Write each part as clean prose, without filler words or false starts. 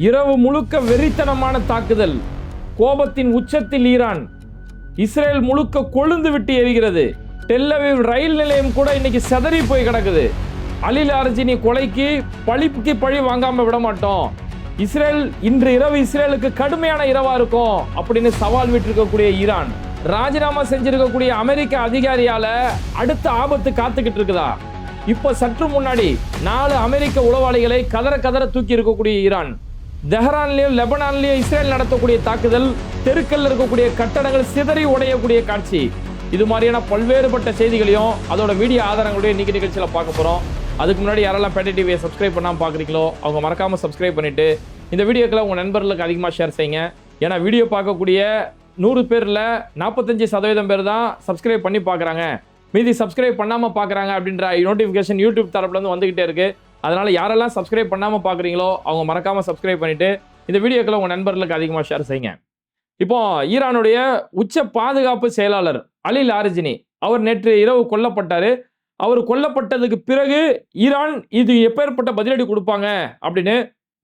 இரவு முழுக்க வெறித்தனமான தாக்குதல். கோபத்தின் உச்சத்தில் ஈரான். இஸ்ரேல் முழுக்க கொழுந்து விட்டு எரிகிறது. டெல் அவீவ் ரயில் நிலையம் கூட இன்னைக்கு சிதறி போய் கிடக்குது. அலி லாரிஜினி கொலைக்கு பழிக்கு பழி வாங்காம விட மாட்டோம். இஸ்ரேல் இன்று இரவு இஸ்ரேலுக்கு கடுமையான இரவா இருக்கும் அப்படின்னு சவால் விட்டிருக்கக்கூடிய ஈரான். ராஜினாமா செஞ்சிருக்கக்கூடிய அமெரிக்க அதிகாரியால அடுத்த ஆபத்து காத்துக்கிட்டு இருக்குதா? இப்ப சற்று முன்னாடி 4 அமெரிக்க உளவாளிகளை கதற கதற தூக்கி இருக்கக்கூடிய ஈரான். தெஹ்ரான்லயும் லெபனான்லயும் இஸ்ரேல் நடத்தக்கூடிய தாக்குதல், தெருக்கல்ல இருக்கக்கூடிய கட்டடங்கள் சிதறி உடையக்கூடிய காட்சி. இது மாதிரியான பல்வேறுபட்ட செய்திகளையும் அதோட வீடியோ ஆதாரங்களையும் இன்னைக்கு நிகழ்ச்சியில பார்க்க போறோம். அதுக்கு முன்னாடி யாரெல்லாம் பேட்டை டிவியை சப்ஸ்கிரைப் பண்ணாம பாக்குறீங்களோ அவங்க மறக்காம சப்ஸ்கிரைப் பண்ணிட்டு இந்த வீடியோக்களை உங்க நண்பர்களுக்கு அதிகமாக ஷேர் செய்யுங்க. ஏன்னா வீடியோ பார்க்கக்கூடிய 100 பேர்ல 45% பேர் தான் சப்ஸ்கிரைப் பண்ணி பார்க்குறாங்க, மீதி சப்ஸ்கிரைப் பண்ணாமல் பார்க்குறாங்க அப்படின்ற நோட்டிஃபிகேஷன் யூடியூப் தரப்புலேருந்து வந்துகிட்டே இருக்கு. அதனால யாரெல்லாம் சப்ஸ்கிரைப் பண்ணாமல் பார்க்குறீங்களோ அவங்க மறக்காம சப்ஸ்கிரைப் பண்ணிட்டு இந்த வீடியோக்களை உங்கள் நண்பர்களுக்கு அதிகமாக ஷேர் செய்யுங்க. இப்போ ஈரானுடைய உச்ச பாதுகாப்பு செயலாளர் அலி லாரிஜினி அவர் நேற்று இரவு கொல்லப்பட்டாரு. அவர் கொல்லப்பட்டதுக்கு பிறகு ஈரான் இது எப்பேற்பட்ட பதிலடி கொடுப்பாங்க அப்படின்னு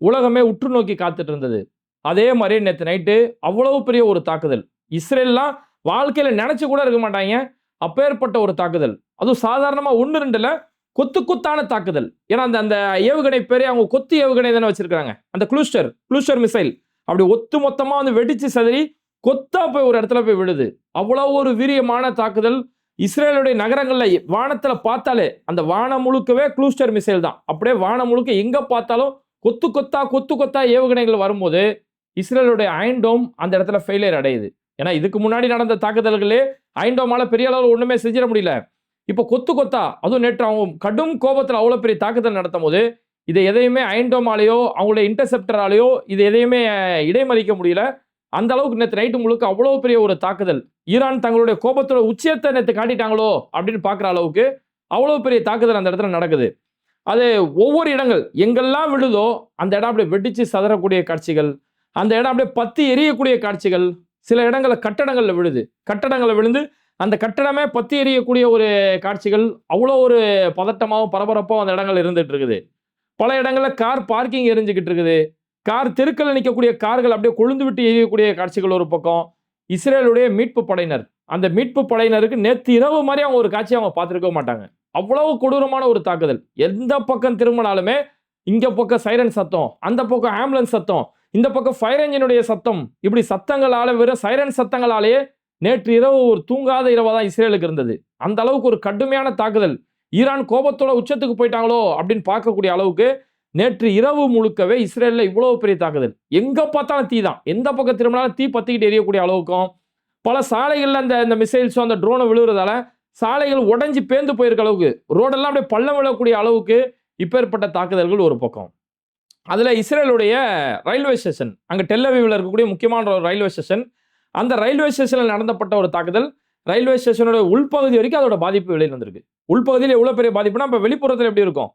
உலகமே உற்று நோக்கி காத்துட்டு இருந்தது. அதே மாதிரி நேற்று நைட்டு அவ்வளவு பெரிய ஒரு தாக்குதல். இஸ்ரேல்லாம் வாழ்க்கையில நினைச்சு கூட இருக்க மாட்டாங்க அப்பேற்பட்ட ஒரு தாக்குதல். அதுவும் சாதாரணமா 1-2 கொத்து கொத்தான தாக்குதல். ஏன்னா அந்த ஏவுகணை பேரே அவங்க கொத்து ஏவுகணை தானே வச்சிருக்காங்க. அந்த க்ளூஸ்டர் மிசைல் அப்படி ஒத்து மொத்தமா வந்து வெடிச்சு சதறி கொத்தா போய் ஒரு இடத்துல போய் விடுது. அவ்வளவு ஒரு வீரியமான தாக்குதல். இஸ்ரேலுடைய நகரங்கள்ல வானத்துல பார்த்தாலே அந்த வானம் முழுக்கவே க்ளூஸ்டர் மிசைல் தான். அப்படியே வானம் முழுக்க எங்க பார்த்தாலும் கொத்து கொத்தா ஏவுகணைகள் வரும்போது இஸ்ரேலுடைய அயன் டோம் அந்த இடத்துல ஃபெயிலியர் அடையுது. ஏன்னா இதுக்கு முன்னாடி நடந்த தாக்குதல்களே அயன் டோமால பெரிய அளவில் ஒண்ணுமே செஞ்சிட முடியல. இப்போ கொத்தா அதுவும் நேற்று அவங்க கடும் கோபத்தில் அவ்வளவு பெரிய தாக்குதல் நடத்தும் போது இதை எதையுமே அயன் டோமாலேயோ அவங்களுடைய இன்டர்செப்டராலேயோ இது எதையுமே இடைமறிக்க முடியல. அந்த அளவுக்கு நேற்று நைட்டு முழுக்க அவ்வளவு பெரிய ஒரு தாக்குதல். ஈரான் தங்களுடைய கோபத்தோட உச்சத்தை நேற்று காட்டிட்டாங்களோ அப்படின்னு பார்க்குற அளவுக்கு அவ்வளவு பெரிய தாக்குதல் அந்த இடத்துல நடக்குது. அது ஒவ்வொரு இடங்கள் எங்கெல்லாம் விழுதோ அந்த இடம் அப்படியே வெடிச்சு சதறக்கூடிய காட்சிகள், அந்த இடம் அப்படியே பத்தி எரியக்கூடிய காட்சிகள். சில இடங்களில் கட்டடங்கள்ல விழுந்து அந்த கட்டடமே பத்தி எரியக்கூடிய ஒரு காட்சிகள். அவ்வளோ ஒரு பதட்டமாகவும் பரபரப்பாகவும் அந்த இடங்கள் இருந்துட்டு இருக்குது. பல இடங்களில் கார் பார்க்கிங் எரிஞ்சுக்கிட்டு இருக்குது. கார் தெருக்கள் நிற்கக்கூடிய கார்கள் அப்படியே கொழுந்து விட்டு எரியக்கூடிய காட்சிகள் ஒரு பக்கம். இஸ்ரேலுடைய மீட்பு படையினர், அந்த மீட்பு படையினருக்கு நேற்று இரவு மாதிரி அவங்க ஒரு காட்சியை அவங்க பார்த்துருக்க மாட்டாங்க. அவ்வளவு கொடூரமான ஒரு தாக்குதல். எந்த பக்கம் திரும்பினாலுமே இங்க பக்கம் சைரன் சத்தம், அந்த பக்கம் ஆம்புலன்ஸ் சத்தம், இந்த பக்கம் ஃபயர் என்ஜினுடைய சத்தம். இப்படி சத்தங்களால வெறும் சைரன் சத்தங்களாலேயே நேற்று இரவு ஒரு தூங்காத இரவா தான் இஸ்ரேலுக்கு இருந்தது. அந்த அளவுக்கு ஒரு கடுமையான தாக்குதல். ஈரான் கோபத்தோட உச்சத்துக்கு போயிட்டாங்களோ அப்படின்னு பார்க்கக்கூடிய அளவுக்கு நேற்று இரவு முழுக்கவே இஸ்ரேல்ல இவ்வளவு பெரிய தாக்குதல். எங்க பார்த்தாலும் தீ தான், எந்த பக்கம் திரும்பினாலும் தீ பத்திக்கிட்டு எரியக்கூடிய அளவுக்கும் பல சாலைகள்ல அந்த மிசைல்ஸும் அந்த ட்ரோனை விழுறதால சாலைகள் உடைஞ்சு பேந்து போயிருக்க அளவுக்கு, ரோடெல்லாம் அப்படியே பள்ளம் விழக்கூடிய அளவுக்கு இப்பேற்பட்ட தாக்குதல்கள் ஒரு பக்கம். அதுல இஸ்ரேலுடைய ரயில்வே ஸ்டேஷன், அங்க டெல் அவீவ்ல இருக்கக்கூடிய முக்கியமான ஒரு ரயில்வே ஸ்டேஷன், அந்த ரயில்வே ஸ்டேஷன்ல நடந்தப்பட்ட ஒரு தாக்குதல். ரயில்வே ஸ்டேஷனோட உள்பகுதி வரைக்கும் அதோட பாதிப்பு வெளியில் வந்திருக்கு. உள்பகுதியில் எவ்வளவு பெரிய பாதிப்புனா இப்ப வெளிப்புறத்தில் எப்படி இருக்கும்,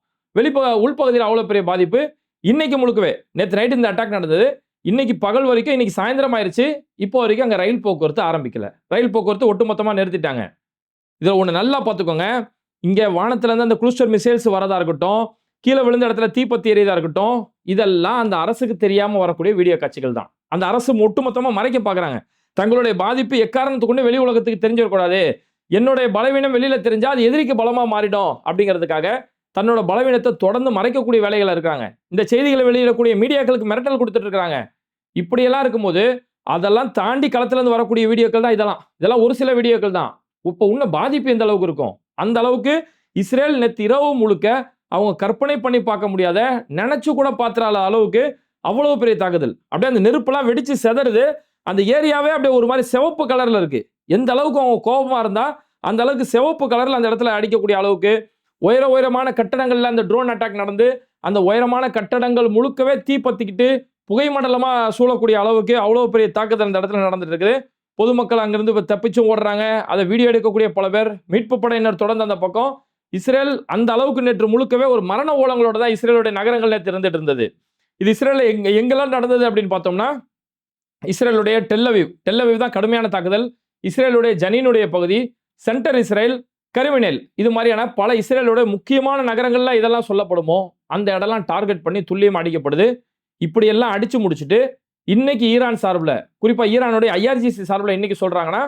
உள்பகுதியில் அவ்வளவு பெரிய பாதிப்பு. இன்னைக்கு முழுக்கவே நேற்று நைட்டு இந்த அட்டாக் நடந்தது. இன்னைக்கு பகல் வரைக்கும், இன்னைக்கு சாயந்தரம் ஆயிருச்சு, இப்போ வரைக்கும் அங்க ரயில் போக்குவரத்து ஆரம்பிக்கல. ரயில் போக்குவரத்து ஒட்டுமொத்தமா நிறுத்திட்டாங்க. இதில் ஒன்று நல்லா பார்த்துக்கோங்க, இங்கே வானத்திலேருந்து அந்த க்ளூஸ்டர் மிசைல்ஸ் வரதா இருக்கட்டும், கீழே விழுந்த இடத்துல தீப்பத்தி எரியதா இருக்கட்டும், இதெல்லாம் அந்த அரசுக்கு தெரியாமல் வரக்கூடிய வீடியோ காட்சிகள் தான். அந்த அரசு ஒட்டுமொத்தமாக மறைக்க பார்க்குறாங்க. தங்களுடைய பாதிப்பு எக்காரணத்துக்கு கொண்டு வெளி உலகத்துக்கு தெரிஞ்சிடக்கூடாது, என்னுடைய பலவீனம் வெளியில தெரிஞ்சா அது எதிரிக்கு பலமாக மாறிடும் அப்படிங்கிறதுக்காக தன்னோட பலவீனத்தை தொடர்ந்து மறைக்கக்கூடிய வேலைகள் இருக்காங்க. இந்த செய்திகளை வெளியிடக்கூடிய மீடியாக்களுக்கு மிரட்டல் கொடுத்துட்டு இருக்காங்க. இப்படியெல்லாம் இருக்கும்போது அதெல்லாம் தாண்டி களத்திலிருந்து வரக்கூடிய வீடியோக்கள் தான் இதெல்லாம் ஒரு சில வீடியோக்கள் தான். இப்போ உன்ன பாதிப்பு எந்த அளவுக்கு இருக்கும், அந்த அளவுக்கு இஸ்ரேல் நேற்று இரவு முழுக்க அவங்க கற்பனை பண்ணி பார்க்க முடியாத, நினைச்சு கூட பார்த்துறாத அளவுக்கு அவ்வளவு பெரிய தாக்குதல். அப்படியே அந்த நெருப்பெல்லாம் வெடிச்சு செதறுது. அந்த ஏரியாவே அப்படியே ஒரு மாதிரி சிவப்பு கலர்ல இருக்கு. எந்த அளவுக்கு அவங்க கோபமா இருந்தா அந்த அளவுக்கு சிவப்பு கலர்ல அந்த இடத்துல அடிக்கக்கூடிய அளவுக்கு உயரமான கட்டடங்கள்ல அந்த ட்ரோன் அட்டாக் நடந்து அந்த உயரமான கட்டடங்கள் முழுக்கவே தீ பத்திக்கிட்டு புகை மண்டலமா சூழக்கூடிய அளவுக்கு அவ்வளவு பெரிய தாக்குதல் அந்த இடத்துல நடந்துட்டு இருக்குது. பொதுமக்கள் அங்கிருந்து தப்பிச்சும் ஓடுறாங்க. அதை வீடியோ எடுக்கக்கூடிய பல பேர், மீட்பு படையினர் தொடர்ந்து அந்த பக்கம். இஸ்ரேல் அந்த அளவுக்கு நேற்று முழுக்கவே ஒரு மரண ஓலங்களோட தான் இஸ்ரேலுடைய நகரங்கள் நேற்று இருந்துட்டு இருந்தது. இது இஸ்ரேல் எங்கெல்லாம் நடந்தது அப்படின்னு பார்த்தோம்னா, இஸ்ரேலுடைய டெல் அவீவ் தான் கடுமையான தாக்குதல். இஸ்ரேலுடைய ஜனீனுடைய பகுதி, சென்டர் இஸ்ரேல், கரிமினல், இது மாதிரியான பல இஸ்ரேலுடைய முக்கியமான நகரங்கள்ல இதெல்லாம் சொல்லப்படுமோ அந்த இடம்லாம் டார்கெட் பண்ணி துல்லியம் அடிக்கப்படுது. இப்படியெல்லாம் அடிச்சு முடிச்சுட்டு இன்னைக்கு ஈரான் சார்பில், குறிப்பாக ஈரானுடைய IRGC சார்பில் இன்னைக்கு சொல்றாங்கன்னா,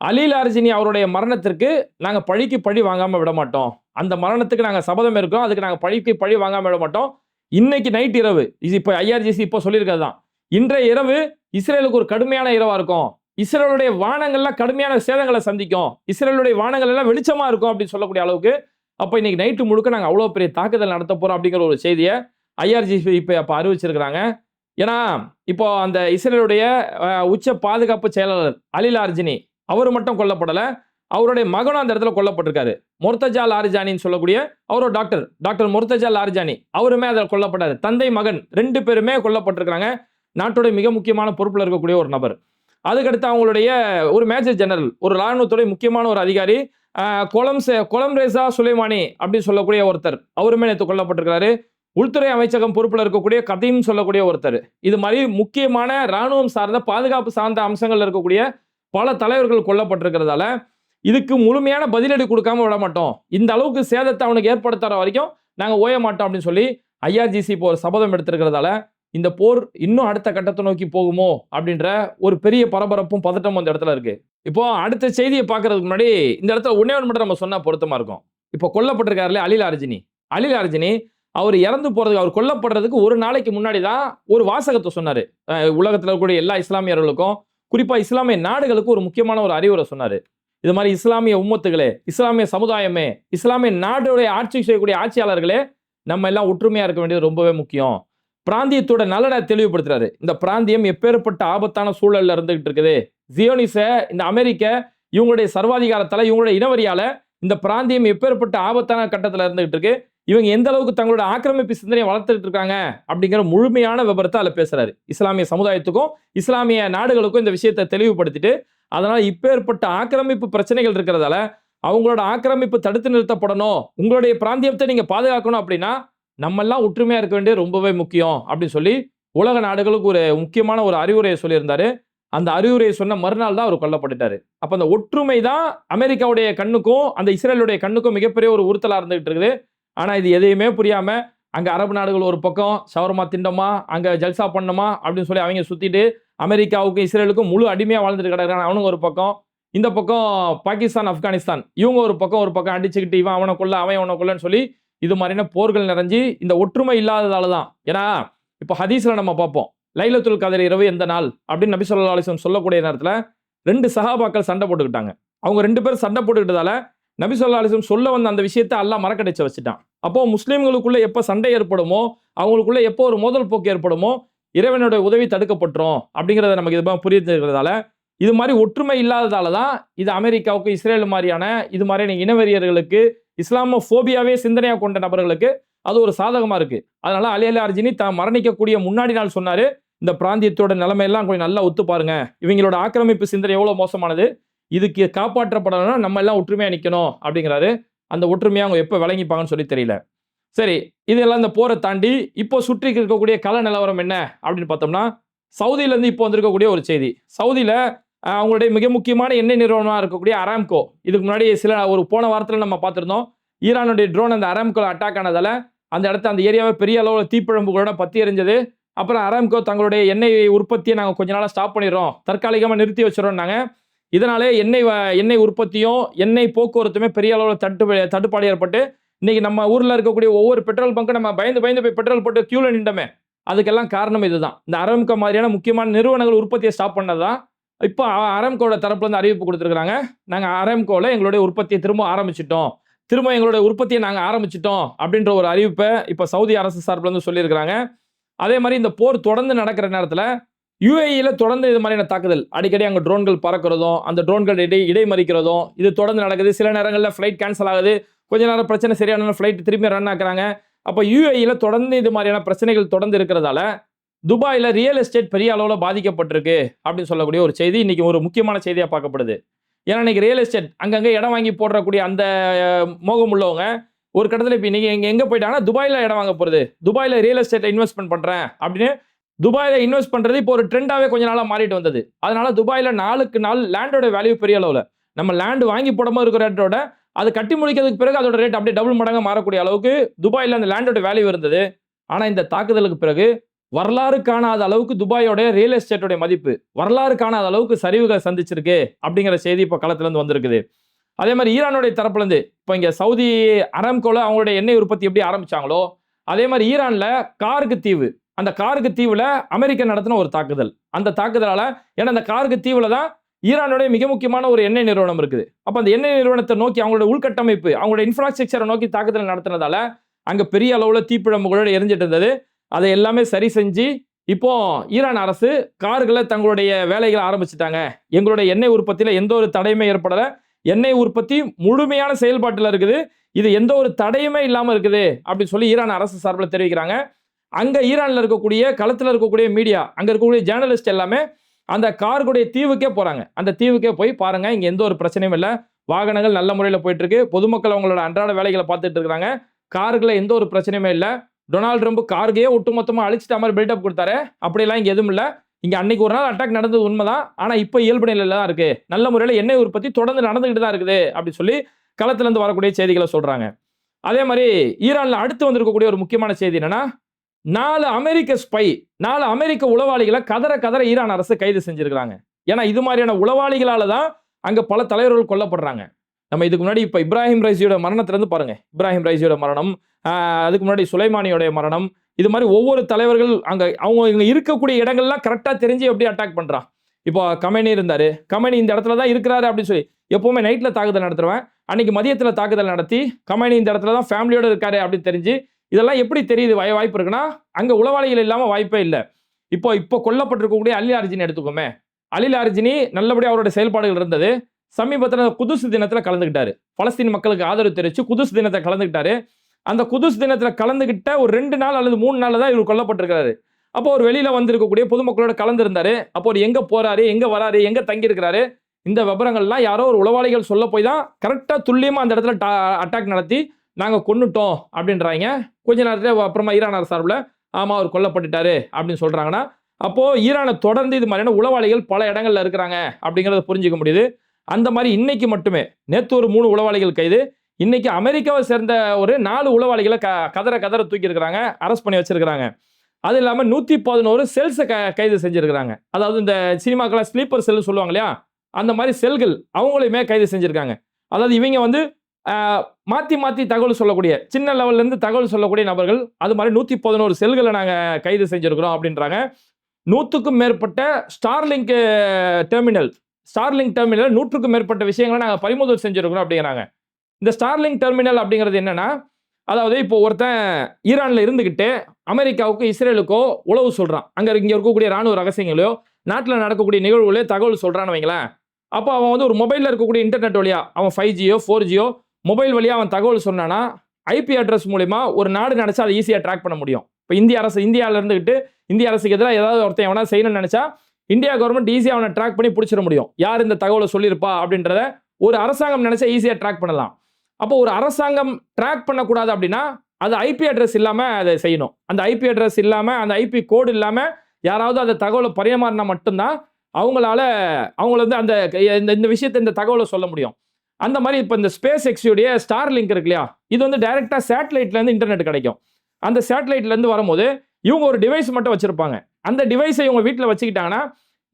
அலி லாரிஜினி அவருடைய மரணத்திற்கு நாங்கள் பழிக்கு பழி வாங்காமல் விட மாட்டோம். அந்த மரணத்துக்கு நாங்கள் சபதம் இருக்கோம், அதுக்கு நாங்கள் பழிக்கு பழி வாங்காமல் விட மாட்டோம். இன்னைக்கு நைட் இரவு, இது இப்போ IRGC இப்போ சொல்லியிருக்கிறது தான், இன்றைய இரவு இஸ்ரேலுக்கு ஒரு கடுமையான இரவா இருக்கும். இஸ்ரேலுடைய வானங்கள்லாம் கடுமையான சேதங்களை சந்திக்கும். இஸ்ரேலுடைய வானங்கள் எல்லாம் வெளிச்சமா இருக்கும் அப்படின்னு சொல்லக்கூடிய அளவுக்கு அப்போ இன்னைக்கு நைட்டு முழுக்க நாங்கள் அவ்வளோ பெரிய தாக்குதல் நடத்த போறோம் அப்படிங்கிற ஒரு செய்தியை IRGC இப்போ அறிவிச்சிருக்கிறாங்க. ஏன்னா இப்போ அந்த இஸ்ரேலுடைய உச்ச பாதுகாப்பு செயலாளர் அலி லாரிஜினி அவர் மட்டும் கொல்லப்படலை, அவருடைய மகனும் அந்த இடத்துல கொல்லப்பட்டிருக்காரு. முர்தஜா லாரிஜானின்னு சொல்லக்கூடிய அவரோட டாக்டர் முர்தஜா லாரிஜானி அவருமே அதில் கொல்லப்பட்டாரு. தந்தை மகன் 2 பேருமே கொல்லப்பட்டிருக்காங்க. நாட்டுடைய மிக முக்கியமான பொறுப்பில் இருக்கக்கூடிய ஒரு நபர். அதுக்கடுத்து அவங்களுடைய ஒரு மேஜர் ஜெனரல், ஒரு ராணுவத்துடைய முக்கியமான ஒரு அதிகாரி, கொலம்ரேசா சுலைமானி அப்படின்னு சொல்லக்கூடிய ஒருத்தர், அவருமே நேற்று கொல்லப்பட்டிருக்கிறாரு. உள்துறை அமைச்சகம் பொறுப்பில் இருக்கக்கூடிய கதீம் சொல்லக்கூடிய ஒருத்தர். இது மாதிரி முக்கியமான ராணுவம் சார்ந்த பாதுகாப்பு சார்ந்த அம்சங்கள் இருக்கக்கூடிய பல தலைவர்கள் கொல்லப்பட்டிருக்கிறதால இதுக்கு முழுமையான பதிலடி கொடுக்காம விட மாட்டோம். இந்த அளவுக்கு சேதத்தை அவனுக்கு ஏற்படுத்துற வரைக்கும் நாங்கள் ஓய மாட்டோம் அப்படின்னு சொல்லி IRGC இப்போ ஒரு சபதம் எடுத்திருக்கிறதால இந்த போர் இன்னும் அடுத்த கட்டத்தை நோக்கி போகுமோ அப்படின்ற ஒரு பெரிய பரபரப்பும் பதட்டமும் அந்த இடத்துல இருக்கு. இப்போ அடுத்த செய்தியை பார்க்கறதுக்கு முன்னாடி இந்த இடத்துல ஒன்னே ஒன்று மட்டும் நம்ம சொன்னா பொருத்தமா இருக்கும். இப்போ கொல்லப்பட்டிருக்காருல அலி லாரிஜினி அவர் இறந்து போறதுக்கு, அவர் கொல்லப்படுறதுக்கு ஒரு நாளைக்கு முன்னாடி தான் ஒரு வாசகத்தை சொன்னாரு. உலகத்தில் இருக்கக்கூடிய எல்லா இஸ்லாமியர்களுக்கும், குறிப்பா இஸ்லாமிய நாடுகளுக்கு ஒரு முக்கியமான ஒரு அறிவுரை சொன்னாரு. இது மாதிரி இஸ்லாமிய உம்மத்துகளே, இஸ்லாமிய சமுதாயமே, இஸ்லாமிய நாடுடைய ஆட்சி செய்யக்கூடிய ஆட்சியாளர்களே, நம்ம எல்லாம் ஒற்றுமையா இருக்க வேண்டியது ரொம்பவே முக்கியம். பிராந்தியத்தோட நலனை தெளிவுபடுத்துறாரு. இந்த பிராந்தியம் எப்பேற்பட்ட ஆபத்தான சூழல்ல இருந்துகிட்டு இருக்குது. ஜியோனிச இந்த அமெரிக்க இவங்களுடைய சர்வாதிகாரத்தால, இவங்களுடைய இனவரியால இந்த பிராந்தியம் எப்பேற்பட்ட ஆபத்தான கட்டத்தில் இருந்துகிட்டு இருக்கு. இவங்க எந்த அளவுக்கு தங்களோட ஆக்கிரமிப்பு சிந்தனையை வளர்த்துட்டு இருக்காங்க அப்படிங்கிற முழுமையான விபரத்தை அதில் பேசுறாரு. இஸ்லாமிய சமுதாயத்துக்கும் இஸ்லாமிய நாடுகளுக்கும் இந்த விஷயத்தை தெளிவுபடுத்திட்டு, அதனால இப்பேற்பட்ட ஆக்கிரமிப்பு பிரச்சனைகள் இருக்கிறதால அவங்களோட ஆக்கிரமிப்பு தடுத்து நிறுத்தப்படணும், உங்களுடைய பிராந்தியத்தை நீங்க பாதுகாக்கணும் அப்படின்னா நம்ம எல்லாம் ஒற்றுமையா இருக்க வேண்டியது ரொம்பவே முக்கியம் அப்படின்னு சொல்லி உலக நாடுகளுக்கு ஒரு முக்கியமான ஒரு அறிவுரையை சொல்லியிருந்தாரு. அந்த அறிவுரையை சொன்ன மறுநாள் தான் அவர் கொல்லப்பட்டுட்டாரு. அப்ப அந்த ஒற்றுமை தான் அமெரிக்காவுடைய கண்ணுக்கும் அந்த இஸ்ரேலுடைய கண்ணுக்கும் மிகப்பெரிய ஒரு உறுத்தலா இருந்துகிட்டு இருக்குது. ஆனா இது எதையுமே புரியாம அங்க அரபு நாடுகள் ஒரு பக்கம் ஷவர்மா திண்டமா, அங்க ஜல்சா பண்ணணுமா அப்படின்னு சொல்லி அவங்க சுத்திட்டு அமெரிக்காவுக்கும் இஸ்ரேலுக்கும் முழு அடிமையா வாழ்ந்துட்டு கிடக்குறாங்க. அவனுங்க ஒரு பக்கம், இந்த பக்கம் பாகிஸ்தான், ஆப்கானிஸ்தான் இவங்க ஒரு பக்கம் அடிச்சுக்கிட்டு இவன் அவனை கொல்ல, அவன் அவனை கொல்லன்னு சொல்லி இது மாதிரியான போர்கள் நிறைஞ்சு இந்த ஒற்றுமை இல்லாததால தான். ஏன்னா இப்போ ஹதீஸ்ல நம்ம பார்ப்போம், லைலத்துல் கதர் இரவு எந்த நாள் அப்படின்னு நபி ஸல்லல்லாஹு அலைஹி வஸல்லம் சொல்லக்கூடிய நேரத்தில் 2 சஹாபாக்கள் சண்டை போட்டுக்கிட்டாங்க. அவங்க 2 பேரும் சண்டை போட்டுக்கிட்டதால நபி ஸல்லல்லாஹு அலைஹி வஸல்லம் சொல்ல வந்த அந்த விஷயத்தை அல்லாஹ் மறக்கடிச்சு வச்சுட்டான். அப்போ முஸ்லீம்களுக்குள்ள எப்போ சண்டை ஏற்படுமோ, அவங்களுக்குள்ள எப்போ ஒரு மோதல் போக்கு ஏற்படுமோ, இறைவனுடைய உதவி தடுக்கப்பட்டுரும் அப்படிங்கிறத நமக்கு இது புரிஞ்சுக்கிறதால, இது மாதிரி ஒற்றுமை இல்லாததால தான் இது அமெரிக்காவுக்கு இஸ்ரேல் மாதிரியான இது மாதிரியான இனவெறியர்களுக்கு, இஸ்லாமோபோபியாவே சிந்தனையா கொண்ட நபர்களுக்கு அது ஒரு சாதகமா இருக்கு. அதனால அலி லாரிஜினி தான் மரணிக்கக்கூடிய முன்னாடி நாள் சொன்னாரு, இந்த பிராந்தியத்தோட நிலைமை எல்லாம் கொஞ்சம் நல்லா ஒத்து பாருங்க, இவங்களோட ஆக்கிரமிப்பு சிந்தனை எவ்வளவு மோசமானது, இதுக்கு காப்பாற்றப்படணும்னா நம்ம எல்லாம் ஒற்றுமையா நிக்கணும் அப்படிங்கிறாரு. அந்த ஒற்றுமையா அவங்க எப்ப விளங்கிப்பாங்கன்னு சொல்லி தெரியல. சரி, இதெல்லாம் இந்த போரை தாண்டி இப்போ சுற்றி இருக்கக்கூடிய கள நிலவரம் என்ன அப்படின்னு பார்த்தோம்னா, சவுதியில இருந்து இப்போ வந்திருக்கக்கூடிய ஒரு செய்தி. சவுதியில அவங்களுடைய மிக முக்கியமான எண்ணெய் நிறுவனமாக இருக்கக்கூடிய அராம்கோ, இதுக்கு முன்னாடி ஒரு போன வாரத்தில் நம்ம பார்த்துருந்தோம், ஈரானுடைய ட்ரோன் அந்த அராம்கோ அட்டாக் ஆனதால அந்த இடத்த அந்த ஏரியாவை பெரிய அளவில் தீப்பிழம்புகளோட பற்றி எரிஞ்சது. அப்புறம் அராம்கோ தங்களுடைய எண்ணெய் உற்பத்தியை நாங்கள் கொஞ்ச நாளாக ஸ்டாப் பண்ணிடுறோம், தற்காலிகமாக நிறுத்தி வச்சிடறோம்னாங்க. இதனாலே எண்ணெய் உற்பத்தியும் எண்ணெய் போக்குவரத்துமே பெரிய அளவில் தட்டுப்பாடு ஏற்பட்டு இன்னைக்கு நம்ம ஊரில் இருக்கக்கூடிய ஒவ்வொரு பெட்ரோல் பங்கும் நம்ம பயந்து போய் பெட்ரோல் போட்டு கியூல நின்றமே. அதுக்கெல்லாம் காரணம் இதுதான். இந்த அராம்கோ மாதிரியான முக்கியமான நிறுவனங்கள் உற்பத்தியை ஸ்டாப் பண்ணதான் இப்போ அராம்கோட தரப்புல இருந்து அறிவிப்பு கொடுத்துருக்காங்க. நாங்கள் அராம்கோல எங்களுடைய உற்பத்தியை திரும்ப எங்களுடைய உற்பத்தியை நாங்கள் ஆரம்பிச்சிட்டோம் அப்படின்ற ஒரு அறிவிப்பை இப்போ சவுதி அரசு சார்பில் இருந்து சொல்லியிருக்கிறாங்க. அதே மாதிரி இந்த போர் தொடர்ந்து நடக்கிற நேரத்தில் UAE தொடர்ந்து இது மாதிரியான தாக்குதல், அடிக்கடி அங்கே ட்ரோன்கள் பறக்கிறதும் அந்த ட்ரோன்கள் இடைமறிக்கிறதும் இது தொடர்ந்து நடக்குது. சில நேரங்களில் ஃப்ளைட் கேன்சல் ஆகுது, கொஞ்ச நேரம் பிரச்சனை சரியான ஃப்ளைட் திரும்பி ரன் ஆக்குறாங்க. அப்போ UAE தொடர்ந்து இது மாதிரியான பிரச்சனைகள் தொடர்ந்து இருக்கிறதால துபாயில் ரியல் எஸ்டேட் பெரிய அளவில் பாதிக்கப்பட்டிருக்கு அப்படின்னு சொல்லக்கூடிய ஒரு செய்தி இன்னைக்கு ஒரு முக்கியமான செய்தியாக பார்க்கப்படுது. ஏன்னா இன்னைக்கு ரியல் எஸ்டேட் அங்கங்கே இடம் வாங்கி போடுறக்கூடிய அந்த மோகம் உள்ளவங்க ஒரு கட்டத்தில் இப்போ இன்னைக்கு எங்கே போயிட்டாங்கன்னா துபாயில் இடம் வாங்க போகிறது, துபாயில் ரியல் எஸ்டேட்டை இன்வெஸ்ட்மெண்ட் பண்ணுறேன் அப்படின்னு துபாயில் இன்வெஸ்ட் பண்ணுறது இப்போ ஒரு ட்ரெண்டாகவே கொஞ்ச நாளாக மாறிட்டு வந்தது. அதனால துபாயில் நாளுக்கு நாள் லேண்டோட வேல்யூ பெரிய அளவில், நம்ம லேண்டு வாங்கி போடும்போது இருக்கிற ரேட்டோட அது கட்டி முடிக்கிறதுக்கு பிறகு அதோட ரேட் அப்படியே டபுள் மடங்காக மாறக்கூடிய அளவுக்கு துபாயில் அந்த லேண்டோட வேல்யூ இருந்தது. ஆனால் இந்த தாக்குதலுக்கு பிறகு வரலாறு காணாத அளவுக்கு துபாயோட ரியல் எஸ்டேட்டோட மதிப்பு வரலாறு காணாத அளவுக்கு சரிவுகளை சந்திச்சிருக்கு அப்படிங்கிற செய்தி இப்போ களத்துல இருந்து வந்திருக்குது. அதே மாதிரி ஈரானுடைய தரப்புல இருந்து இப்போ இங்க சவுதி அரம்கோல அவங்களுடைய எண்ணெய் உற்பத்தி எப்படி ஆரம்பிச்சாங்களோ அதே மாதிரி ஈரான்ல கார்கு தீவு, அந்த கார்கு தீவுல அமெரிக்கா நடத்தின ஒரு தாக்குதல், அந்த தாக்குதலால ஏன்னா அந்த கார்கு தீவுல தான் ஈரானுடைய மிக முக்கியமான ஒரு எண்ணெய் நிறுவனம் இருக்குது. அப்ப அந்த எண்ணெய் நிறுவனத்தை நோக்கி அவங்களோட உள்கட்டமைப்பு அவங்களோட இன்ஃப்ராஸ்ட்ரக்சரை நோக்கி தாக்குதல் நடத்தினதால அங்க பெரிய அளவுல தீப்பிழம்புகளோட எரிஞ்சிட்டு இருந்தது. அதை எல்லாமே சரி செஞ்சு இப்போ ஈரான் அரசு கார்களை தங்களுடைய வேலைகளை ஆரம்பிச்சுட்டாங்க. எங்களுடைய எண்ணெய் உற்பத்தியில எந்த ஒரு தடையுமே ஏற்படல, எண்ணெய் உற்பத்தி முழுமையான செயல்பாட்டில் இருக்குது, இது எந்த ஒரு தடையுமே இல்லாம இருக்குது அப்படின்னு சொல்லி ஈரான் அரசு சார்பில் தெரிவிக்கிறாங்க. அங்க ஈரான்ல இருக்கக்கூடிய களத்துல இருக்கக்கூடிய மீடியா, அங்க இருக்கக்கூடிய ஜேர்னலிஸ்ட் எல்லாமே அந்த கார்குடைய தீவுக்கே போறாங்க. அந்த தீவுக்கே போய் பாருங்க, இங்க எந்த ஒரு பிரச்சனையும் இல்லை, வாகனங்கள் நல்ல முறையில் போயிட்டு இருக்கு, பொதுமக்கள் அவங்களோட அன்றாட வேலைகளை பார்த்துட்டு இருக்காங்க, கார்களை எந்த ஒரு பிரச்சனையுமே இல்லை. டொனால்டு ட்ரம்ப் கார்கையே ஒட்டுமொத்தமா அழிச்சிட்ட மாதிரி பில்டப் கொடுத்தாரு, அப்படியெல்லாம் இங்க எதுவும் இல்லை. இங்க அன்னைக்கு ஒரு நாள் அட்டாக் நடந்தது உண்மைதான், ஆனா இப்போ இயல்பு நிலையில தான் இருக்கு, நல்ல முறையில் எண்ணெய் உற்பத்தி தொடர்ந்து நடந்துகிட்டு தான் இருக்குது அப்படி சொல்லி களத்துல இருந்து வரக்கூடிய செய்திகளை சொல்றாங்க. அதே மாதிரி ஈரான்ல அடுத்து வந்திருக்கக்கூடிய ஒரு முக்கியமான செய்தி என்னன்னா, 4 அமெரிக்க ஸ்பை, 4 அமெரிக்க உளவாளிகளை கதற ஈரான் அரசு கைது செஞ்சிருக்காங்க. ஏன்னா இது மாதிரியான உளவாளிகளால தான் அங்க பல தலைவர்கள் கொல்லப்படுறாங்க. நம்ம இதுக்கு முன்னாடி இப்ப இப்ராஹிம் ரைசியோட மரணத்துல இருந்து பாருங்க, இப்ராஹிம் ரைசியோட மரணம், அதுக்கு முன்னாடி சுலைமானியோட மரணம், இது மாதிரி ஒவ்வொரு தலைவர்கள் அங்க அவங்க இருக்கக்கூடிய இடங்கள்லாம் கரெக்டா தெரிஞ்சு எப்படி அட்டாக் பண்றான். இப்போ கமேனி இருந்தாரு, கமேனி இந்த இடத்துல தான் இருக்கிறாரு அப்படின்னு சொல்லி எப்பவுமே நைட்ல தாக்குதல் நடத்துறவன் அன்னைக்கு மதியத்துல தாக்குதல் நடத்தி கமேனி இந்த இடத்துல தான் ஃபேமிலியோட இருக்காரு அப்படின்னு தெரிஞ்சு, இதெல்லாம் எப்படி தெரியுது வாய்ப்பு இருக்குன்னா அங்க உளவாளிகள் இல்லாம வாய்ப்பே இல்லை. இப்போ கொல்லப்பட்டிருக்கக்கூடிய அலி லாரிஜினி எடுத்துக்கோமே, அலி லாரிஜினி நல்லபடியா அவரோட செயல்பாடுகள் இருந்தது. சமீபத்தில் குதுஸ் தினத்துல கலந்துக்கிட்டாரு, பலஸ்தீன் மக்களுக்கு ஆதரவு தெரிவிச்சு குதுஸ் தினத்தை கலந்துக்கிட்டாரு. அந்த குதுஸ் தினத்துல கலந்துகிட்ட ஒரு 2 நாள் அல்லது 3 நாள்ல தான் இவர் கொல்லப்பட்டிருக்காரு. அப்போ ஒரு வெளியில வந்திருக்கக்கூடிய பொதுமக்களோட கலந்துருந்தாரு. அப்போ ஒரு எங்க போறாரு, எங்க வராரு, எங்க தங்கி இருக்கிறாரு, இந்த விவரங்கள்லாம் யாரோ ஒரு உளவாளிகள் சொல்ல போய் தான் கரெக்டா துல்லியமா அந்த இடத்துல அட்டாக் நடத்தி நாங்க கொன்னுட்டோம் அப்படின்றாங்க. கொஞ்ச நேரத்துல அப்புறமா ஈரான் அரசு சார்பில் ஆமா அவர் கொல்லப்பட்டுட்டாரு அப்படின்னு சொல்றாங்கன்னா, அப்போ ஈரானை தொடர்ந்து இது மாதிரியான உளவாளிகள் பல இடங்கள்ல இருக்கிறாங்க அப்படிங்கறத புரிஞ்சுக்க முடியுது. அந்த மாதிரி இன்னைக்கு மட்டுமே நேத்து ஒரு 3 உளவாளிகள் கைது, இன்னைக்கு அமெரிக்காவை சேர்ந்த ஒரு 4 உளவாளிகளை கதற தூக்கி இருக்கிறாங்க, அரெஸ்ட் பண்ணி வச்சிருக்காங்க. அது இல்லாம 111 செல்ஸை கைது செஞ்சிருக்காங்க. அதாவது இந்த சினிமாக்கள ஸ்லீப்பர் செல் சொல்லுவாங்க இல்லையா, அந்த மாதிரி செல்கள் அவங்களையுமே கைது செஞ்சிருக்காங்க. அதாவது இவங்க வந்து மாத்தி தகவல் சொல்லக்கூடிய சின்ன லெவல்ல இருந்து தகவல் சொல்லக்கூடிய நபர்கள், அது மாதிரி 111 செல்களை நாங்க கைது செஞ்சிருக்கிறோம் அப்படின்றாங்க. 100க்கும் மேற்பட்ட ஸ்டார்லிங்க் டெர்மினல் 100க்கும் மேற்பட்ட விஷயங்களை நாங்க பறிமுதல் செஞ்சிருக்கிறோம் அப்படிங்கிறாங்க. இந்த ஸ்டார்லிங்க் டெர்மினல் அப்படிங்கிறது என்னன்னா, அதாவது இப்போ ஒருத்தன் ஈரான்ல இருந்துகிட்டு அமெரிக்காவுக்கோ இஸ்ரேலுக்கோ உளவு சொல்றான், இங்க இருக்கக்கூடிய ராணுவ ரகசியங்களையோ நாட்டில் நடக்கக்கூடிய நிகழ்வுகளே தகவல் சொல்றான்னு வைங்களேன். அப்போ அவன் வந்து ஒரு மொபைலில் இருக்கக்கூடிய இன்டர்நெட் வழியா அவன் 5Gயோ 4Gயோ மொபைல் வழியா அவன் தகவல் சொன்னானா ஐபி அட்ரஸ் மூலியமா ஒரு நாடு நினைச்சா அதை ஈஸியாக ட்ராக் பண்ண முடியும். இப்போ இந்தியாவில் இருந்துகிட்டு இந்திய அரசுக்கு எதிராக ஏதாவது ஒருத்தன் எவனா செய்யணும்னு நினைச்சா இந்தியா கவர்மெண்ட் ஈஸியாக அவனை ட்ராக் பண்ணி பிடிச்சிட முடியும், யார் இந்த தகவலை சொல்லியிருப்பா அப்படின்றத ஒரு அரசாங்கம் நினைச்சா ஈஸியாக ட்ராக் பண்ணலாம். அப்போ ஒரு அரசாங்கம் ட்ராக் பண்ணக்கூடாது அப்படின்னா அது ஐபி அட்ரஸ் இல்லாமல் அதை செய்யணும். அந்த ஐபி அட்ரஸ் இல்லாமல் அந்த ஐபி கோடு இல்லாமல் யாராவது அந்த தகவலை பரிமாறினா மட்டும்தான் அவங்கள வந்து அந்த இந்த விஷயத்தை இந்த தகவலை சொல்ல முடியும். அந்த மாதிரி இப்போ இந்த ஸ்பேஸ் எக்ஸுடைய ஸ்டார் லிங்க் இருக்கு இல்லையா, இது வந்து டைரக்டா சேட்டலைட்லேருந்து இன்டர்நெட் கிடைக்கும். அந்த சேட்டலைட்லேருந்து வரும்போது இவங்க ஒரு டிவைஸ் மட்டும் வச்சிருப்பாங்க. அந்த டிவைஸை இவங்க வீட்டில் வச்சுக்கிட்டாங்கன்னா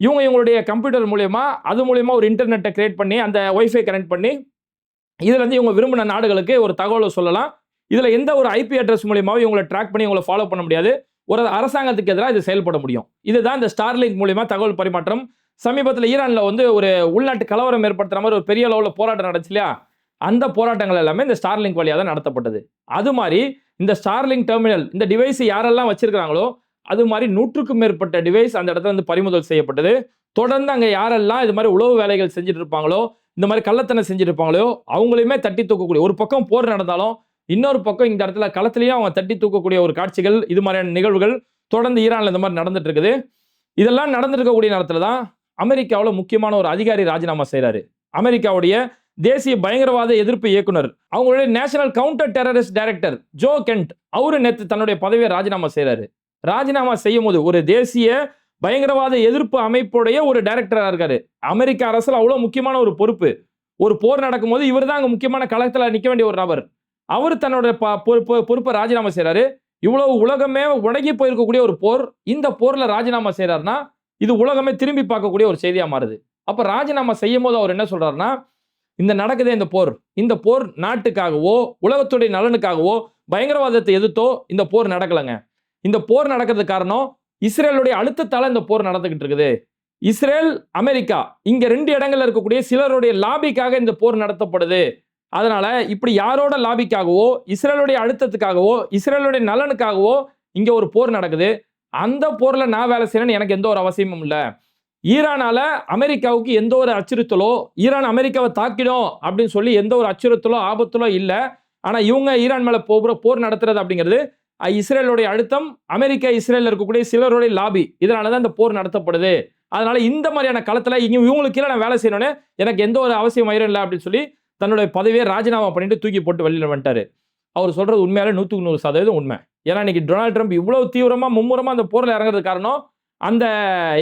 இவங்களுடைய கம்ப்யூட்டர் மூலயமா அது மூலயமா ஒரு இன்டர்நெட்டை கிரியேட் பண்ணி அந்த ஒய்ஃபை கனெக்ட் பண்ணி இதுல இருந்து இவங்க விரும்பின நாடுகளுக்கு ஒரு தகவலை சொல்லலாம். இதுல எந்த ஒரு ஐபி அட்ரஸ் மூலயமாவும் இவங்களை ட்ராக் பண்ணி இவங்களை ஃபாலோ பண்ண முடியாது. ஒரு அரசாங்கத்துக்கு எதிராக இது செயல்பட முடியும். இதுதான் இந்த ஸ்டார்லிங்க் மூலமா தகவல் பரிமாற்றம். சமீபத்தில் ஈரான்ல வந்து ஒரு உள்நாட்டு கலவரம் ஏற்படுத்துற மாதிரி ஒரு பெரிய அளவில் போராட்டம் நடந்துச்சு இல்லையா, அந்த போராட்டங்கள் எல்லாமே இந்த ஸ்டார்லிங்க் வழியாக தான் நடத்தப்பட்டது. அது மாதிரி இந்த ஸ்டார்லிங்க் டெர்மினல் இந்த டிவைஸ் யாரெல்லாம் வச்சிருக்காங்களோ அது மாதிரி 100க்கும் மேற்பட்ட டிவைஸ் அந்த இடத்துல வந்து பறிமுதல் செய்யப்பட்டது. தொடர்ந்து அங்கே யாரெல்லாம் இது மாதிரி உளவு வேலைகள் செஞ்சுட்டு இருப்பாங்களோ, இந்த மாதிரி கள்ளத்தனை செஞ்சுட்டு இருப்பாங்களோ அவங்களையுமே தட்டி தூக்கக்கூடிய, ஒரு பக்கம் போர் நடந்தாலும் இன்னொரு பக்கம் இந்த இடத்துல களத்திலேயே அவங்க தட்டி தூக்கக்கூடிய ஒரு காட்சிகள், இது மாதிரியான நிகழ்வுகள் தொடர்ந்து ஈரான்ல இந்த மாதிரி நடந்துட்டு இருக்குது. இதெல்லாம் நடந்திருக்கக்கூடிய நேரத்தில் தான் அமெரிக்காவில் முக்கியமான ஒரு அதிகாரி ராஜினாமா செய்கிறாரு. அமெரிக்காவுடைய தேசிய பயங்கரவாத எதிர்ப்பு இயக்குனர், அவங்களுடைய national counter terrorist director Joe Kent, அவரு நேற்று தன்னுடைய பதவியை ராஜினாமா செய்கிறாரு. ராஜினாமா செய்யும் போது ஒரு தேசிய பயங்கரவாத எதிர்ப்பு அமைப்புடைய ஒரு டைரக்டரா இருக்காரு. அமெரிக்க அரசுல அவ்வளவு முக்கியமான ஒரு பொறுப்பு. ஒரு போர் நடக்கும் போது இவர் தான் அங்க முக்கியமான களத்துல நிக்க வேண்டிய ஒரு நபர். அவர் தன்னோட பொறுப்பை ராஜினாமா செய்யறாரு. இவ்வளவு உலகமே உடங்கி போயிருக்கக்கூடிய ஒரு போர், இந்த போர்ல ராஜினாமா செய்யறாருன்னா இது உலகமே திரும்பி பார்க்கக்கூடிய ஒரு செய்தியா மாறுது. அப்ப ராஜினாமா செய்யும் போது அவர் என்ன சொல்றாருன்னா, இந்த நடக்குதே இந்த போர் நாட்டுக்காகவோ உலகத்துடைய நலனுக்காகவோ பயங்கரவாதத்தை எதிர்த்தோ இந்த போர் நடக்கலங்க. இந்த போர் நடக்கிறது காரணம் இஸ்ரேலுடைய அழுத்தத்தால இந்த போர் நடந்துகிட்டு இருக்குது. இஸ்ரேல், அமெரிக்கா இங்க 2 இடங்கள்ல இருக்கக்கூடிய சிலருடைய லாபிக்காக இந்த போர் நடத்தப்படுது. அதனால இப்படி யாரோட லாபிக்காகவோ இஸ்ரேலுடைய அழுத்தத்துக்காகவோ இஸ்ரேலுடைய நலனுக்காகவோ இங்க ஒரு போர் நடக்குது. அந்த போர்ல நான் வேலை செய்யணும்னு எனக்கு எந்த ஒரு அவசியமும் இல்லை. ஈரானால அமெரிக்காவுக்கு எந்த ஒரு அச்சுறுத்தலோ, ஈரான் அமெரிக்காவை தாக்கிடும் அப்படின்னு சொல்லி எந்த ஒரு அச்சுறுத்தலோ ஆபத்தலோ இல்லை. ஆனா இவங்க ஈரான் மேல போர் நடத்துறது அப்படிங்கிறது இஸ்ரேலுடைய அழுத்தம், அமெரிக்கா இஸ்ரேல் இருக்கக்கூடிய சிலருடைய லாபி, இதனாலதான் இந்த போர் நடத்தப்படுது. அதனால இந்த மாதிரியான களத்துல இவங்களுக்கு கீழே நான் வேலை செய்யணும்னு எனக்கு எந்த ஒரு அவசியம் இல்லை அப்படின்னு சொல்லி தன்னுடைய பதவியை ராஜினாமா பண்ணிட்டு தூக்கி போட்டு வெளியில வந்துட்டாரு. அவர் சொல்றது உண்மையாலே 100% உண்மை. ஏன்னா இன்னைக்கு டொனால்ட் ட்ரம்ப் இவ்வளவு தீவிரமா மும்முரமா அந்த போர்ல இறங்குறது காரணம் அந்த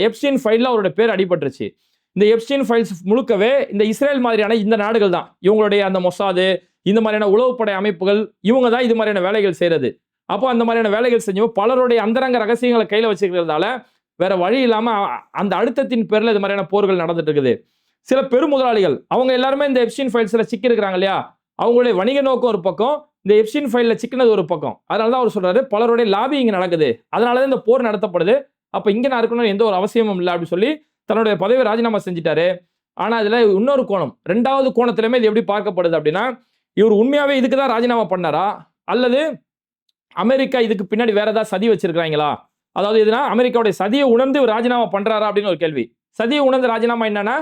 எப்ஸ்டீன் ஃபைல்ல அவருடைய பேர் அடிபட்டுருச்சு. இந்த எப்ஸ்டீன் ஃபைல்ஸ் முழுக்கவே இந்த இஸ்ரேல் மாதிரியான இந்த நாடுகள் தான், இவங்களுடைய அந்த மொசாது இந்த மாதிரியான உளவுப்படை அமைப்புகள், இவங்க தான் இது மாதிரியான வேலைகள் செய்யறது. அப்போ அந்த மாதிரியான வேலைகள் செஞ்சவங்க பலருடைய அந்தரங்க ரகசியங்களை கையில வச்சுக்கிறதால வேற வழி இல்லாம அந்த அழுத்தத்தின் பேர்ல இது மாதிரியான போர்கள் நடந்துட்டு இருக்குது. சில பெருமுதலாளிகள் அவங்க எல்லாருமே இந்த எப்ஸ்டீன் ஃபைல்ஸ்ல சிக்கி இருக்கிறாங்க இல்லையா, அவங்களுடைய வணிக நோக்கம் ஒரு பக்கம், இந்த எப்ஸ்டீன் ஃபைல்ல சிக்கினது ஒரு பக்கம். அதனாலதான் அவர் சொல்றாரு பலருடைய லாபி இங்க நடக்குது, அதனாலதான் இந்த போர் நடத்தப்படுது. அப்ப இங்க நான் இருக்கணும்னு எந்த ஒரு அவசியமும் இல்லை அப்படின்னு சொல்லி தன்னுடைய பதவியை ராஜினாமா செஞ்சிட்டாரு. ஆனா அதுல இன்னொரு கோணம், 2வது கோணத்திலுமே இது எப்படி பார்க்கப்படுது அப்படின்னா, இவர் உண்மையாவே இதுக்கு தான் ராஜினாமா பண்ணாரா, அல்லது அமெரிக்கா இதுக்கு பின்னாடி வேற ஏதாவது சதி வச்சிருக்காங்களா? அதாவது இதுனா அமெரிக்காவுடைய சதியை உணர்ந்து ராஜினாமா பண்றாரா அப்படின்னு ஒரு கேள்வி. சதியை உணர்ந்து ராஜினாமா என்னன்னா,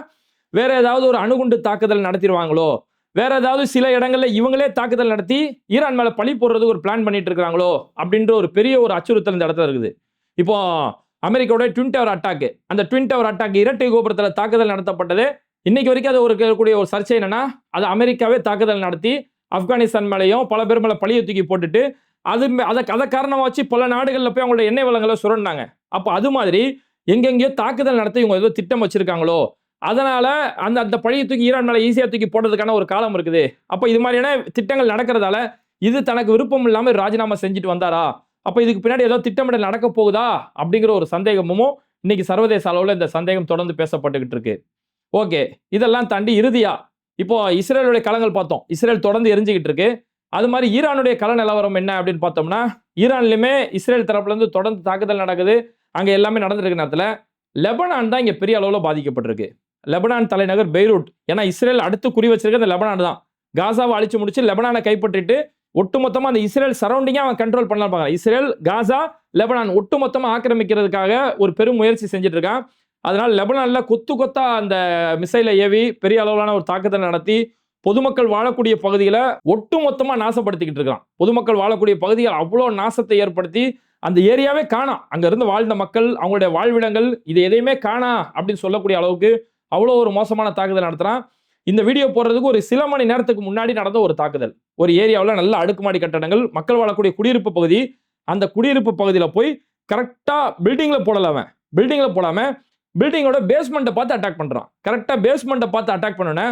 வேற ஏதாவது ஒரு அணுகுண்டு தாக்குதல் நடத்திடுவாங்களோ, வேற ஏதாவது சில இடங்கள்ல இவங்களே தாக்குதல் நடத்தி ஈரான் மேல பழி போடுறதுக்கு ஒரு பிளான் பண்ணிட்டு இருக்காங்களோ அப்படின்ற ஒரு பெரிய ஒரு அச்சுறுத்தல் இந்த இடத்துல இருக்குது. இப்போ அமெரிக்காவுடைய ட்வின் டவர் அட்டாக், அந்த ட்வின் டவர் அட்டாக் இரட்டை கோபுரத்தில் தாக்குதல் நடத்தப்பட்டது. இன்னைக்கு வரைக்கும் அது இருக்கக்கூடிய ஒரு சர்ச்சை என்னன்னா, அது அமெரிக்காவே தாக்குதல் நடத்தி ஆப்கானிஸ்தான் மேலையும் பல பேர் மேல பழிய தூக்கி போட்டுட்டு அதை காரணமா வச்சு பல நாடுகளில் போய் அவங்களோட எண்ணெய் வளங்களை சுரண்டாங்க. அப்போ அது மாதிரி எங்கெங்கயோ தாக்குதல் நடத்தி இவங்க ஏதோ திட்டம் வச்சிருக்காங்களோ, அதனால அந்த பழியை தூக்கி ஈரான் மேல ஈஸியா தூக்கி போடுறதுக்கான ஒரு காலம் இருக்குது. அப்போ இது மாதிரியான திட்டங்கள் நடக்கிறதால இது தனக்கு விருப்பம் இல்லாம ராஜினாமா செஞ்சுட்டு வந்தாரா, அப்ப இதுக்கு பின்னாடி ஏதோ திட்டமிடல் நடக்க போகுதா அப்படிங்கிற ஒரு சந்தேகமும் இன்னைக்கு சர்வதேச அளவில் இந்த சந்தேகம் தொடர்ந்து பேசப்பட்டுக்கிட்டு இருக்கு. ஓகே, இதெல்லாம் தாண்டி இறுதியா இப்போ இஸ்ரேலுடைய களங்கள் பார்த்தோம், இஸ்ரேல் தொடர்ந்து எரிஞ்சுக்கிட்டு இருக்கு. அது மாதிரி ஈரானுடைய கள நிலவரம் என்ன அப்படின்னு பார்த்தோம்னா, ஈரான்லயுமே இஸ்ரேல் தரப்புல இருந்து தொடர்ந்து தாக்குதல் நடக்குது. அங்க எல்லாமே நடந்திருக்க நேரத்துல லெபனான் தான் இங்க பெரிய அளவுல பாதிக்கப்பட்டிருக்கு. லெபனான் தலைநகர் பெய்ரூட், ஏன்னா இஸ்ரேல் அடுத்து குறி வச்சிருக்க அந்த லெபனான் தான். காசாவை அழிச்சு முடிச்சு லெபனானை கைப்பற்றிட்டு ஒட்டுமொத்தமா அந்த இஸ்ரேல் சரௌண்டிங்கா அவன் கண்ட்ரோல் பண்ணலாம் பாங்க. இஸ்ரேல், காசா, லெபனான் ஒட்டுமொத்தமா ஆக்கிரமிக்கிறதுக்காக ஒரு பெரும் முயற்சி செஞ்சுட்டு இருக்கான். அதனால லெபனான்ல கொத்தா அந்த மிசைலை ஏவி பெரிய அளவிலான ஒரு தாக்குதல் நடத்தி பொதுமக்கள் வாழக்கூடிய பகுதிகளை ஒட்டுமொத்தமா நாசப்படுத்திக்கிட்டு இருக்கான். பொதுமக்கள் வாழக்கூடிய பகுதிகள் அவ்வளோ நாசத்தை ஏற்படுத்தி அந்த ஏரியாவே காணாம், அங்க இருந்து வாழ்ந்த மக்கள் அவங்களுடைய வாழ்விடங்கள் இது எதையுமே காணா அப்படின்னு சொல்லக்கூடிய அளவுக்கு அவ்வளோ ஒரு மோசமான தாக்குதல் நடத்துறான். இந்த வீடியோ போடுறதுக்கு ஒரு சில மணி நேரத்துக்கு முன்னாடி நடந்த ஒரு தாக்குதல், ஒரு ஏரியாவில் நல்ல அடுக்குமாடி கட்டடங்கள், மக்கள் வாழக்கூடிய குடியிருப்பு பகுதி, அந்த குடியிருப்பு பகுதியில் போய் கரெக்டா பில்டிங்ல போடாம பில்டிங்கோட பேஸ்மெண்ட்டை பார்த்து அட்டாக் பண்றான். கரெக்டா பேஸ்மெண்ட்டை பார்த்து அட்டாக் பண்ணோன்னே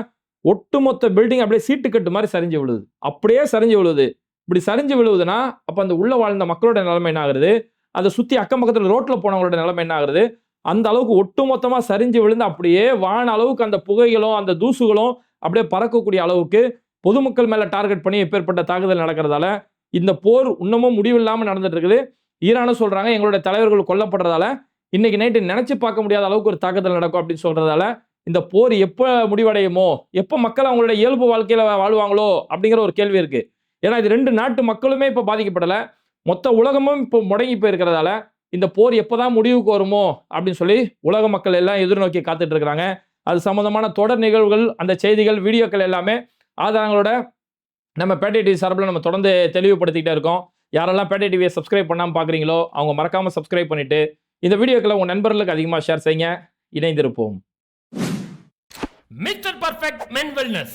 ஒட்டுமொத்த பில்டிங் அப்படியே சீட்டு கட்டு மாதிரி சரிஞ்சு விழுது. அப்படியே சரிஞ்சு விழுது. இப்படி சரிஞ்சு விழுவுதுன்னா அப்ப அந்த உள்ள வாழ்ந்த மக்களோட நிலைமை என்ன ஆகுது, அதை சுத்தி அக்கம் பக்கத்தில் ரோட்ல போனவங்களோட நிலைமை என்ன ஆகுது, அந்த அளவுக்கு ஒட்டுமொத்தமா சரிஞ்சு விழுந்து அப்படியே வான அளவுக்கு அந்த புகைகளும் அந்த தூசுகளும் அப்படியே பறக்கக்கூடிய அளவுக்கு பொதுமக்கள் மேல டார்கெட் பண்ணி எப்பேற்பட்ட தாக்குதல் நடக்கிறதால இந்த போர் இன்னமும் முடிவில்லாம நடந்துட்டு இருக்குது. ஈரானும் சொல்றாங்க எங்களுடைய தலைவர்கள் கொல்லப்படுறதால இன்னைக்கு நைட்டு நினைச்சு பார்க்க முடியாத அளவுக்கு ஒரு தாக்குதல் நடக்கும் அப்படின்னு சொல்றதால இந்த போர் எப்ப முடிவடையுமோ, எப்ப மக்கள் அவங்களுடைய இயல்பு வாழ்க்கையில வாழ்வாங்களோ அப்படிங்கிற ஒரு கேள்வி இருக்கு. ஏன்னா இது 2 நாட்டு மக்களுமே இப்ப பாதிக்கப்படல, மொத்த உலகமும் இப்போ முடங்கி போயிருக்கிறதால இந்த போர் எப்பதான் முடிவுக்கு வருமோ அப்படின்னு சொல்லி உலக மக்கள் எல்லாம் எதிர்நோக்கி காத்துட்டு இருக்கிறாங்க. அது சம்பந்தமான தொடர் நிகழ்வுகள், அந்த செய்திகள், வீடியோக்கள் எல்லாமே ஆதாரங்களோட நம்ம பேட்டை டிவி சார்பில் நம்ம தொடர்ந்து தெளிவுபடுத்திக்கிட்டே இருக்கோம். யாரெல்லாம் பேட்டை டிவியை சப்ஸ்கிரைப் பண்ணாமல் பார்க்குறீங்களோ அவங்க மறக்காம சப்ஸ்கிரைப் பண்ணிட்டு இந்த வீடியோக்களை உங்கள் நண்பர்களுக்கு அதிகமாக ஷேர் செய்யுங்க. இணைந்திருப்போம். மிஸ்டர் பர்ஃபெக்ட் மென் வெல்னஸ்,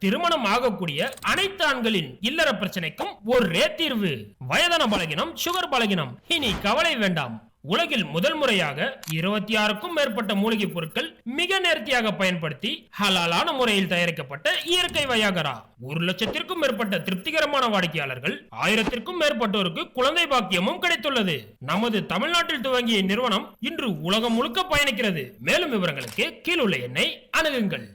திருமணம் ஆகக்கூடிய அனைத்து ஆண்களின் இல்லற பிரச்சனைக்கும் ஒரே தீர்வு. வயதான பலகினம், சுகர் பலகினம், இனி கவலை வேண்டாம். உலகில் முதல் முறையாக 26க்கும் மேற்பட்ட மூலிகை பொருட்கள் மிக நேர்த்தியாக பயன்படுத்தி ஹலாலான முறையில் தயாரிக்கப்பட்ட இயற்கை வயாகரா. 1,00,000க்கும் மேற்பட்ட திருப்திகரமான வாடிக்கையாளர்கள், 1000க்கும் மேற்பட்டோருக்கு குழந்தை பாக்கியமும் கிடைத்துள்ளது. நமது தமிழ்நாட்டில் துவங்கிய நிறுவனம் இன்று உலகம் முழுக்க பயணிக்கிறது. மேலும் விவரங்களுக்கு கீழுள்ள எண்ணை அணுகுங்கள்.